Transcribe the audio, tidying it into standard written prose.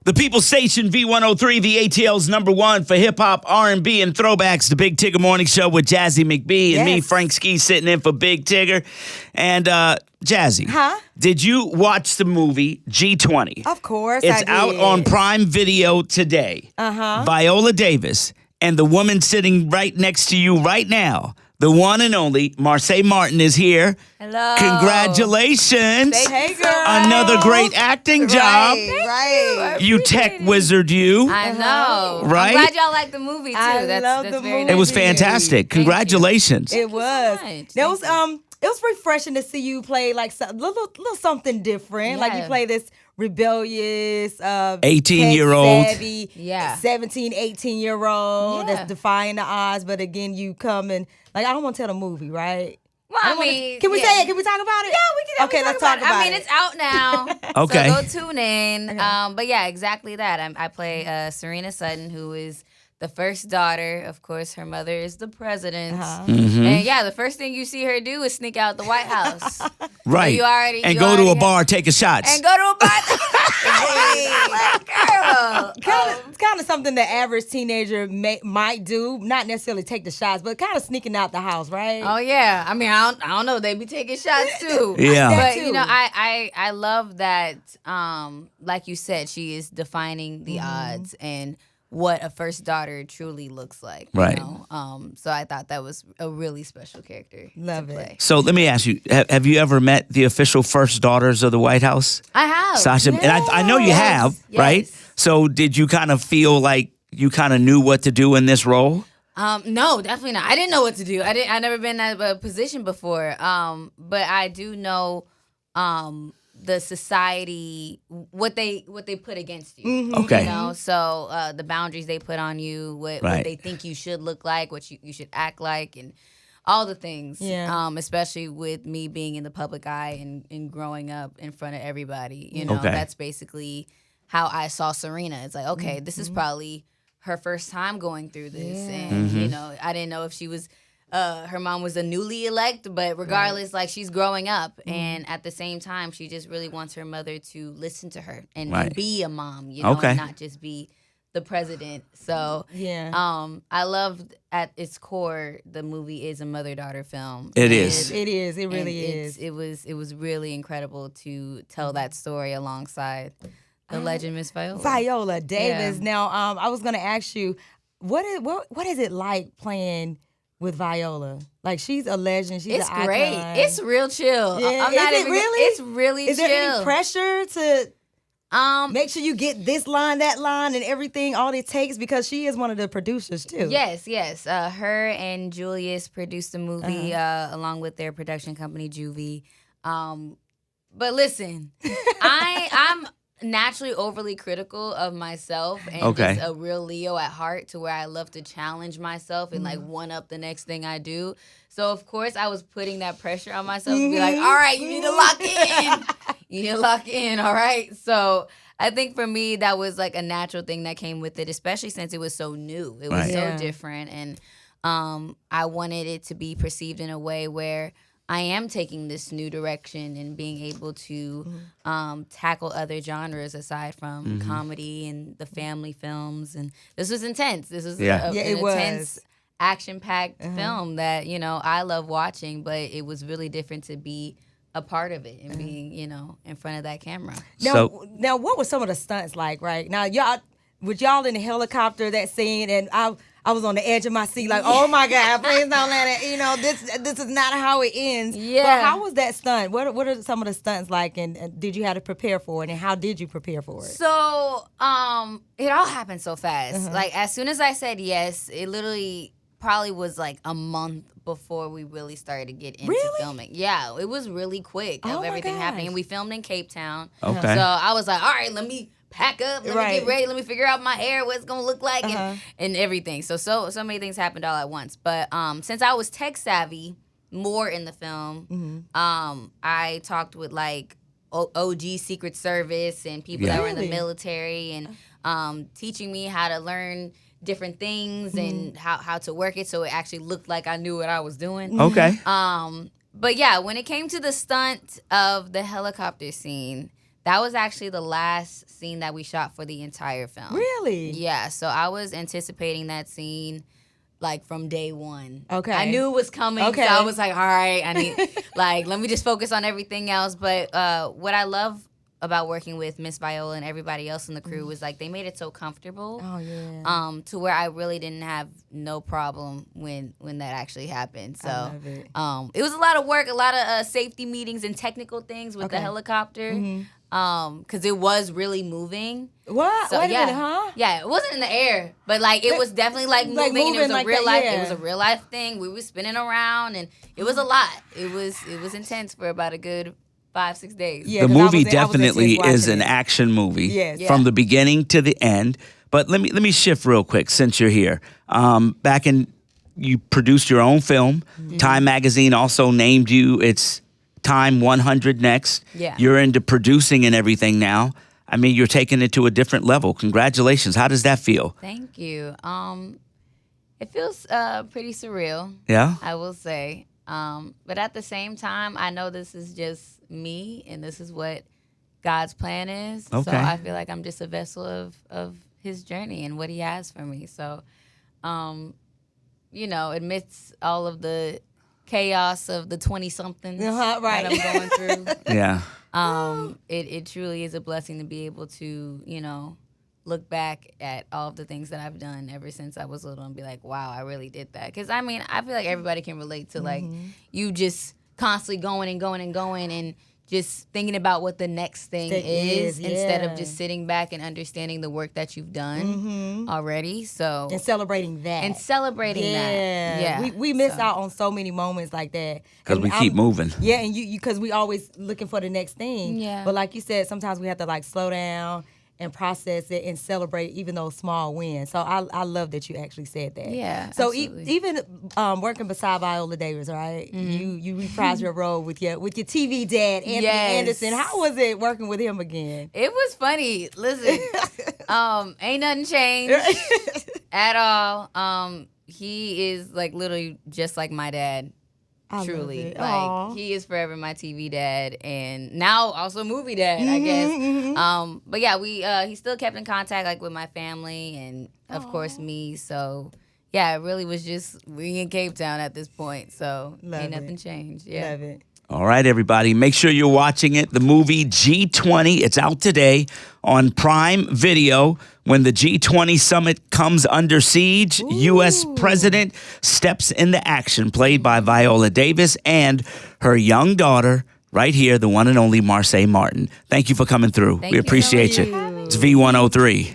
The People Station V103, the ATL's #1 for hip-hop, R&B, and throwbacks. The Big Tigger Morning Show with Jazzy Mcbee and me, Frank Ski, sitting in for Big Tigger. And Jazzy, did you watch the movie G20? Of course it's I did. out on Prime Video today. Viola Davis and the woman sitting right next to you right now, the one and only Marsai Martin is here. Hello. Congratulations. Hey, girl. Another great acting job. Right. You tech wizard, you. I know. Right? I'm glad y'all like the movie too. I That's love that's the very movie. It was nice. fantastic. Congratulations. It was. so much. That was it was refreshing to see you play like a little something different. Like you Yeah. play this rebellious 18-year-old. savvy, 17, 18-year-old Yeah. that's defying the odds, but again you come and like I don't want to tell the movie, right? Well, I mean, Can we say it? Can we talk about it? Yeah, we can. Okay, let's talk about I mean, it. it's out now. Okay. So go tune in. But yeah, exactly that. I play Serena Sutton, who is the first daughter. Of course, her mother is the president. And yeah, the first thing you see her do is sneak out the White House. Right. So you already go to a bar, taking shots. and go to a bar. Girl. Kind of something the average teenager might do, not necessarily take the shots, but kind of sneaking out the house, right? Oh yeah, I mean, I don't know. They be taking shots too. Yeah. That But too. you know, I love that. Like you said, she is defining the odds and what a first daughter truly looks like. you Right. know? So I thought that was a really special character. Love to it. play. So let me ask you, have you ever met the official first daughters of the White House? I have. Sasha, and I know you Yes. have, Yes. right? So did you kind of feel like you kind of knew what to do in this role? No, definitely not. I didn't know what to do. I never been in that position before. But I do know the society, what they put against you. Okay. You know, so the boundaries they put on you, what they think you should look like, what you should act like, and all the things. Yeah. Especially with me being in the public eye and growing up in front of everybody. You know, Okay. that's basically how I saw Serena. It's like, okay, this is probably her first time going through this, and you know, I didn't know if she was. Her mom was a newly elect, but regardless, like she's growing up, and at the same time, she just really wants her mother to listen to her and be a mom, you know, and not just be the president. So, I love at its core, the movie is a mother-daughter film. It is. It is. It really is. It was really incredible to tell that story alongside the legend Miss Viola. Viola Davis. Yeah. Now, I was going to ask you, what is it like playing with Viola? Like, she's a legend. She's It's an icon. great. It's real chill. Yeah. I'm not Is it even, really? It's really Is chill. there any pressure to Make make sure you get this line, that line, and everything, all it takes? Because she is one of the producers, too. Yes. Her and Julius produced the movie along with their production company, Juvie. But listen, I'm naturally overly critical of myself and just a real Leo at heart, to where I love to challenge myself and like one up the next thing I do. So of course I was putting that pressure on myself to be like, all right, you need to lock in. You need to lock in, all right? So I think for me that was like a natural thing that came with it, especially since it was so new. It was so different, and I wanted it to be perceived in a way where I am taking this new direction and being able to tackle other genres aside from comedy and the family films. And this was intense. This was an intense, action-packed film that, you know, I love watching, but it was really different to be a part of it and being, you know, in front of that camera. Now, what were some of the stunts like, right? Now, y'all in the helicopter, that scene, and I was on the edge of my seat, like, oh my God, please don't let it, you know, this is not how it ends. Yeah. But how was that stunt? What are some of the stunts like, and did you have to prepare for it, and how did you prepare for it? So, it all happened so fast. Like, as soon as I said yes, it literally probably was like a month before we really started to get into filming. Yeah, it was really quick of everything happening. And we filmed in Cape Town. Okay. So I was like, all right, let me pack up, let me get ready, let me figure out my hair, what it's gonna look like, and everything. So many things happened all at once. But since I was tech savvy more in the film, I talked with like OG Secret Service and people that were in the military, and teaching me how to learn different things and how to work it so it actually looked like I knew what I was doing. Okay. But yeah, when it came to the stunt of the helicopter scene, that was actually the last scene that we shot for the entire film. Really? Yeah. So I was anticipating that scene like from day one. Okay. I knew it was coming. Okay. So I was like, all right, I need let me just focus on everything else. But what I love about working with Miss Viola and everybody else in the crew was like they made it so comfortable. Oh yeah. To where I really didn't have no problem when that actually happened. So I love it. It was a lot of work, a lot of safety meetings and technical things with the helicopter. Because it was really moving. What? So, Wait a minute, huh? Yeah, it wasn't in the air, but like it was definitely like moving, and it was a real life. It was a real life thing. We were spinning around, and it was a lot. It was intense for about a good 5-6 days. Yeah, the movie definitely is an action movie from the beginning to the end. But let me shift real quick since you're here. Back in, you produced your own film. Time Magazine also named you its Time 100 next. Yeah. You're into producing and everything now. I mean, you're taking it to a different level. Congratulations. How does that feel? Thank you. It feels pretty surreal. Yeah? I will say. But at the same time, I know this is just me and this is what God's plan is. Okay. So I feel like I'm just a vessel of his journey and what he has for me. So, amidst all of the chaos of the 20-somethings right. that I'm going through. Yeah. It truly is a blessing to be able to, look back at all of the things that I've done ever since I was little and be like, wow, I really did that. Because, I mean, I feel like everybody can relate to, like, you just constantly going and going and going and just thinking about what the next thing is instead of just sitting back and understanding the work that you've done already. So and celebrating that. that. Yeah. We miss out on so many moments like that. Because we keep moving. Yeah, and you because we always looking for the next thing. Yeah. But like you said, sometimes we have to like slow down and process it and celebrate even those small wins. So I love that you actually said that. Yeah. So even working beside Viola Davis, right? You reprised your role with your TV dad, Anthony Anderson. How was it working with him again? It was funny. Listen, ain't nothing changed at all. He is like literally just like my dad. Truly, like he is forever my TV dad, and now also movie dad, I guess. But yeah, he still kept in contact like with my family and of course me. So yeah, it really was just we in Cape Town at this point. So ain't nothing changed. Yeah, love it. All right, everybody. Make sure you're watching it. The movie G20. It's out today on Prime Video. When the G20 summit comes under siege, U.S. President steps into action, played by Viola Davis and her young daughter, right here, the one and only Marsai Martin. Thank you for coming through. We appreciate you. It's V103.